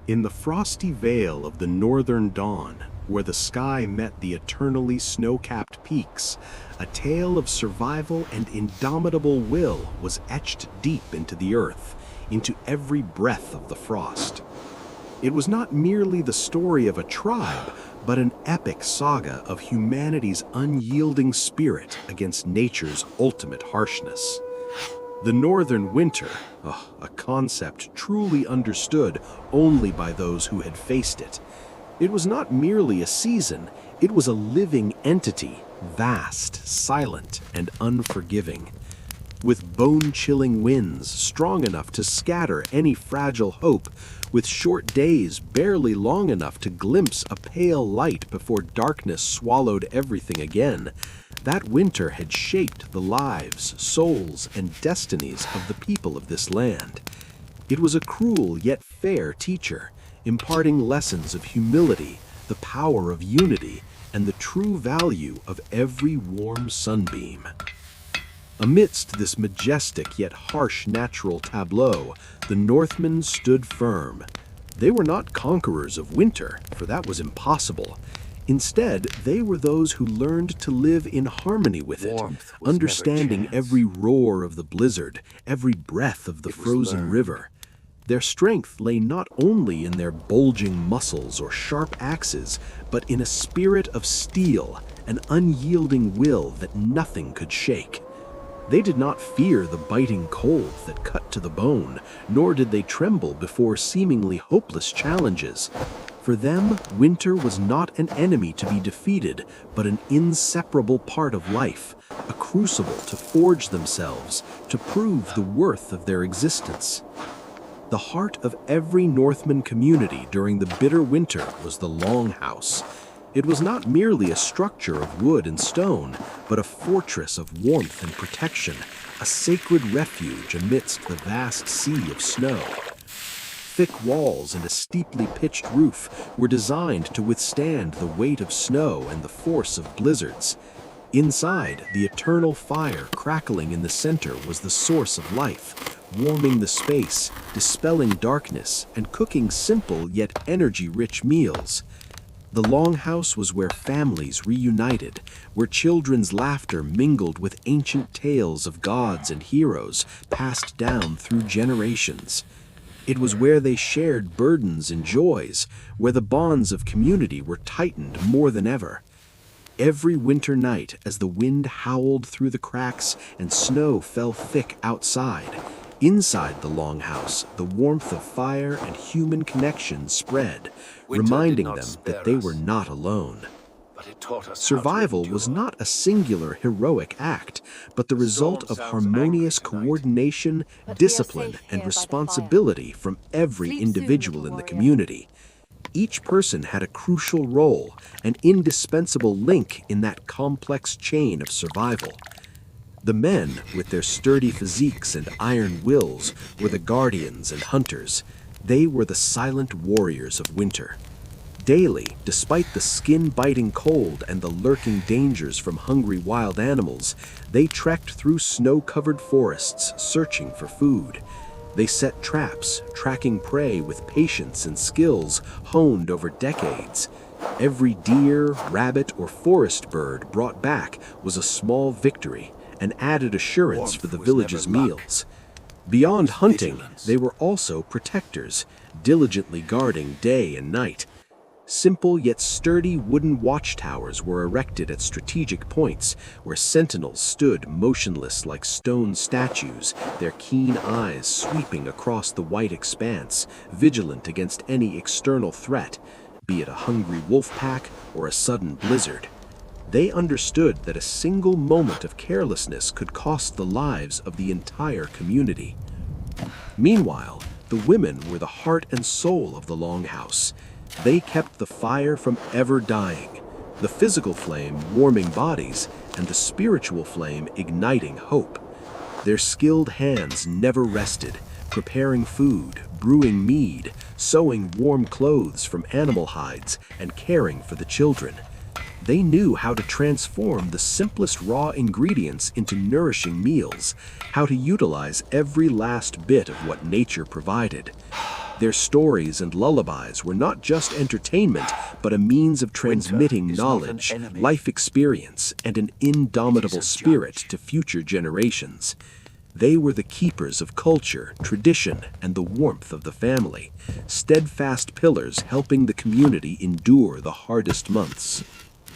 In the frosty veil of the northern dawn, where the sky met the eternally snow-capped peaks, a tale of survival and indomitable will was etched deep into the earth, into every breath of the frost. It was not merely the story of a tribe, but an epic saga of humanity's unyielding spirit against nature's ultimate harshness. The northern winter, a concept truly understood only by those who had faced it. It was not merely a season, it was a living entity, vast, silent, and unforgiving. With bone-chilling winds strong enough to scatter any fragile hope, with short days barely long enough to glimpse a pale light before darkness swallowed everything again, that winter had shaped the lives, souls, and destinies of the people of this land. It was a cruel yet fair teacher, imparting lessons of humility, the power of unity, and the true value of every warm sunbeam. Amidst this majestic yet harsh natural tableau, the Northmen stood firm. They were not conquerors of winter, for that was impossible. Instead, they were those who learned to live in harmony with it, understanding every roar of the blizzard, every breath of the frozen river. Their strength lay not only in their bulging muscles or sharp axes, but in a spirit of steel, an unyielding will that nothing could shake. They did not fear the biting cold that cut to the bone, nor did they tremble before seemingly hopeless challenges. For them, winter was not an enemy to be defeated, but an inseparable part of life, a crucible to forge themselves, to prove the worth of their existence. The heart of every Northman community during the bitter winter was the longhouse. It was not merely a structure of wood and stone, but a fortress of warmth and protection, a sacred refuge amidst the vast sea of snow. Thick walls and a steeply pitched roof were designed to withstand the weight of snow and the force of blizzards. Inside, the eternal fire crackling in the center was the source of life, warming the space, dispelling darkness, and cooking simple yet energy-rich meals. The longhouse was where families reunited, where children's laughter mingled with ancient tales of gods and heroes passed down through generations. It was where they shared burdens and joys, where the bonds of community were tightened more than ever. Every winter night, as the wind howled through the cracks and snow fell thick outside, inside the longhouse, the warmth of fire and human connection spread, reminding them that they were not alone. Survival was not a singular heroic act, but the result of harmonious coordination, discipline, and responsibility from every individual in the community. Each person had a crucial role, an indispensable link in that complex chain of survival. The men, with their sturdy physiques and iron wills, were the guardians and hunters. They were the silent warriors of winter. Daily, despite the skin-biting cold and the lurking dangers from hungry wild animals, they trekked through snow-covered forests searching for food. They set traps, tracking prey with patience and skills honed over decades. Every deer, rabbit, or forest bird brought back was a small victory, an added assurance for the village's meals. Beyond hunting, they were also protectors, diligently guarding day and night. Simple yet sturdy wooden watchtowers were erected at strategic points where sentinels stood motionless like stone statues, their keen eyes sweeping across the white expanse, vigilant against any external threat, be it a hungry wolf pack or a sudden blizzard. They understood that a single moment of carelessness could cost the lives of the entire community. Meanwhile, the women were the heart and soul of the longhouse. They kept the fire from ever dying, the physical flame warming bodies, and the spiritual flame igniting hope. Their skilled hands never rested, preparing food, brewing mead, sewing warm clothes from animal hides, and caring for the children. They knew how to transform the simplest raw ingredients into nourishing meals, how to utilize every last bit of what nature provided. Their stories and lullabies were not just entertainment, but a means of transmitting knowledge, life experience, and an indomitable spirit to future generations. They were the keepers of culture, tradition, and the warmth of the family, steadfast pillars helping the community endure the hardest months.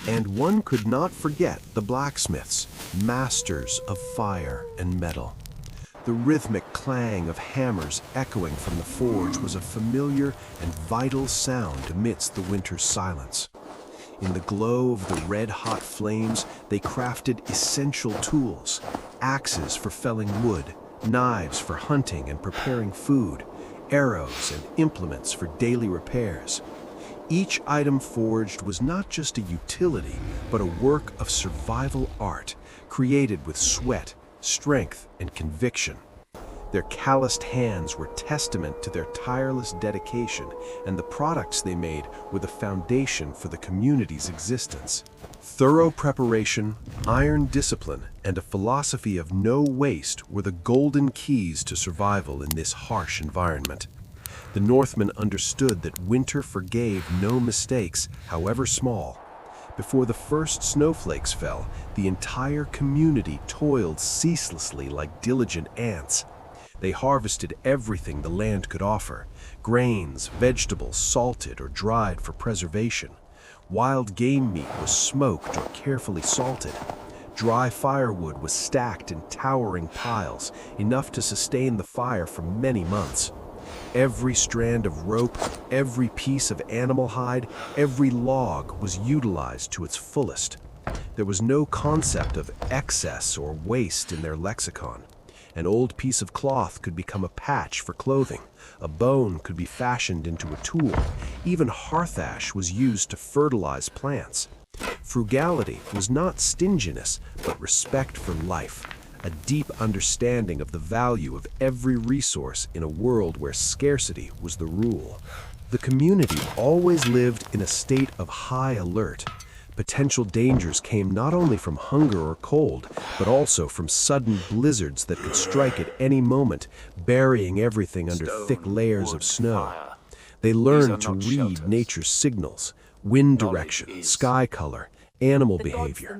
And one could not forget the blacksmiths, masters of fire and metal. The rhythmic clang of hammers echoing from the forge was a familiar and vital sound amidst the winter's silence. In the glow of the red-hot flames, they crafted essential tools, axes for felling wood, knives for hunting and preparing food, arrows and implements for daily repairs. Each item forged was not just a utility, but a work of survival art, created with sweat, strength, and conviction. Their calloused hands were testament to their tireless dedication, and the products they made were the foundation for the community's existence. Thorough preparation, iron discipline, and a philosophy of no waste were the golden keys to survival in this harsh environment. The Northmen understood that winter forgave no mistakes, however small. Before the first snowflakes fell, the entire community toiled ceaselessly like diligent ants. They harvested everything the land could offer: grains, vegetables salted or dried for preservation. Wild game meat was smoked or carefully salted. Dry firewood was stacked in towering piles, enough to sustain the fire for many months. Every strand of rope, every piece of animal hide, every log was utilized to its fullest. There was no concept of excess or waste in their lexicon. An old piece of cloth could become a patch for clothing. A bone could be fashioned into a tool. Even hearth ash was used to fertilize plants. Frugality was not stinginess, but respect for life, a deep understanding of the value of every resource in a world where scarcity was the rule. The community always lived in a state of high alert. Potential dangers came not only from hunger or cold, but also from sudden blizzards that could strike at any moment, burying everything under thick layers of snow. They learned to read nature's signals: wind direction, sky color, animal behavior.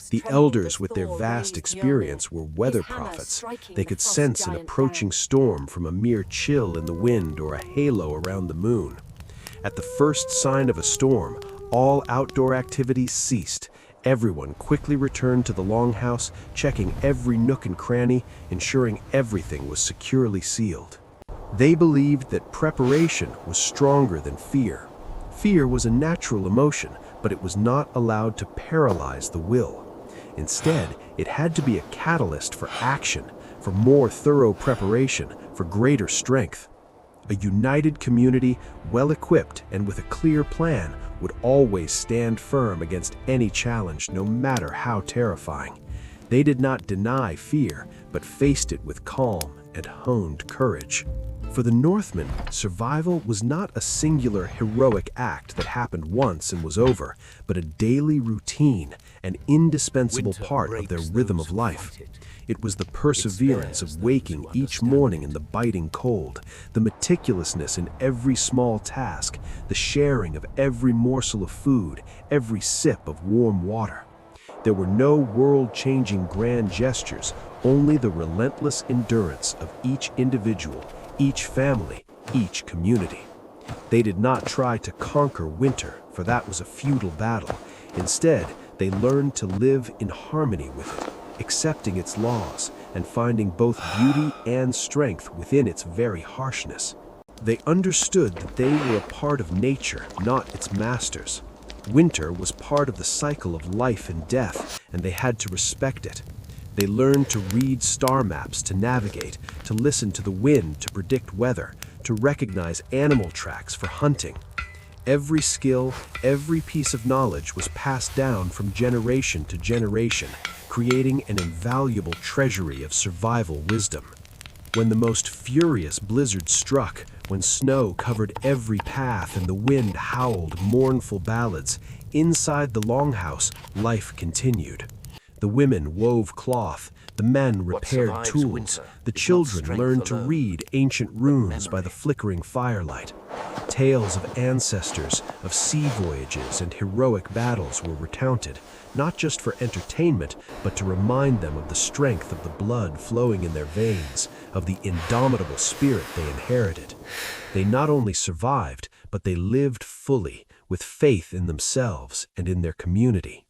The elders, with their vast experience, were weather prophets. They could sense an approaching storm from a mere chill in the wind or a halo around the moon. At the first sign of a storm, all outdoor activities ceased. Everyone quickly returned to the longhouse, checking every nook and cranny, ensuring everything was securely sealed. They believed that preparation was stronger than fear. Fear was a natural emotion, but it was not allowed to paralyze the will. Instead, it had to be a catalyst for action, for more thorough preparation, for greater strength. A united community, well-equipped and with a clear plan, would always stand firm against any challenge, no matter how terrifying. They did not deny fear, but faced it with calm and honed courage. For the Northmen, survival was not a singular heroic act that happened once and was over, but a daily routine, an indispensable part of their rhythm of life. It was the perseverance of waking each morning in the biting cold, the meticulousness in every small task, the sharing of every morsel of food, every sip of warm water. There were no world-changing grand gestures, only the relentless endurance of each individual, each family, each community. They did not try to conquer winter, for that was a futile battle. Instead, they learned to live in harmony with it, accepting its laws and finding both beauty and strength within its very harshness. They understood that they were a part of nature, not its masters. Winter was part of the cycle of life and death, and they had to respect it. They learned to read star maps to navigate, to listen to the wind to predict weather, to recognize animal tracks for hunting. Every skill, every piece of knowledge was passed down from generation to generation, creating an invaluable treasury of survival wisdom. When the most furious blizzard struck, when snow covered every path and the wind howled mournful ballads, inside the longhouse, life continued. The women wove cloth, the men repaired survives tools, winter the is not children strength learned to alone, read ancient runes by memory. the flickering firelight. Tales of ancestors, of sea voyages and heroic battles were recounted, not just for entertainment, but to remind them of the strength of the blood flowing in their veins, of the indomitable spirit they inherited. They not only survived, but they lived fully, with faith in themselves and in their community.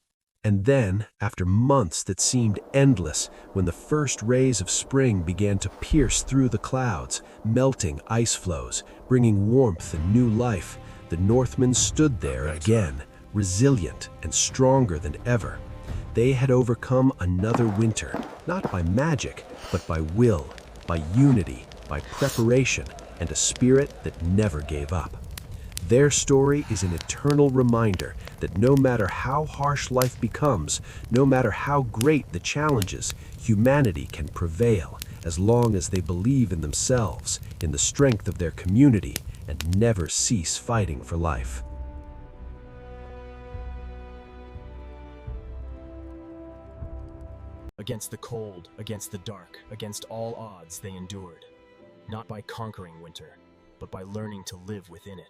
And then, after months that seemed endless, when the first rays of spring began to pierce through the clouds, melting ice floes, bringing warmth and new life, the Northmen stood there again, resilient and stronger than ever. They had overcome another winter, not by magic, but by will, by unity, by preparation, and a spirit that never gave up. Their story is an eternal reminder that no matter how harsh life becomes, no matter how great the challenges, humanity can prevail as long as they believe in themselves, in the strength of their community, and never cease fighting for life. Against the cold, against the dark, against all odds they endured, not by conquering winter, but by learning to live within it.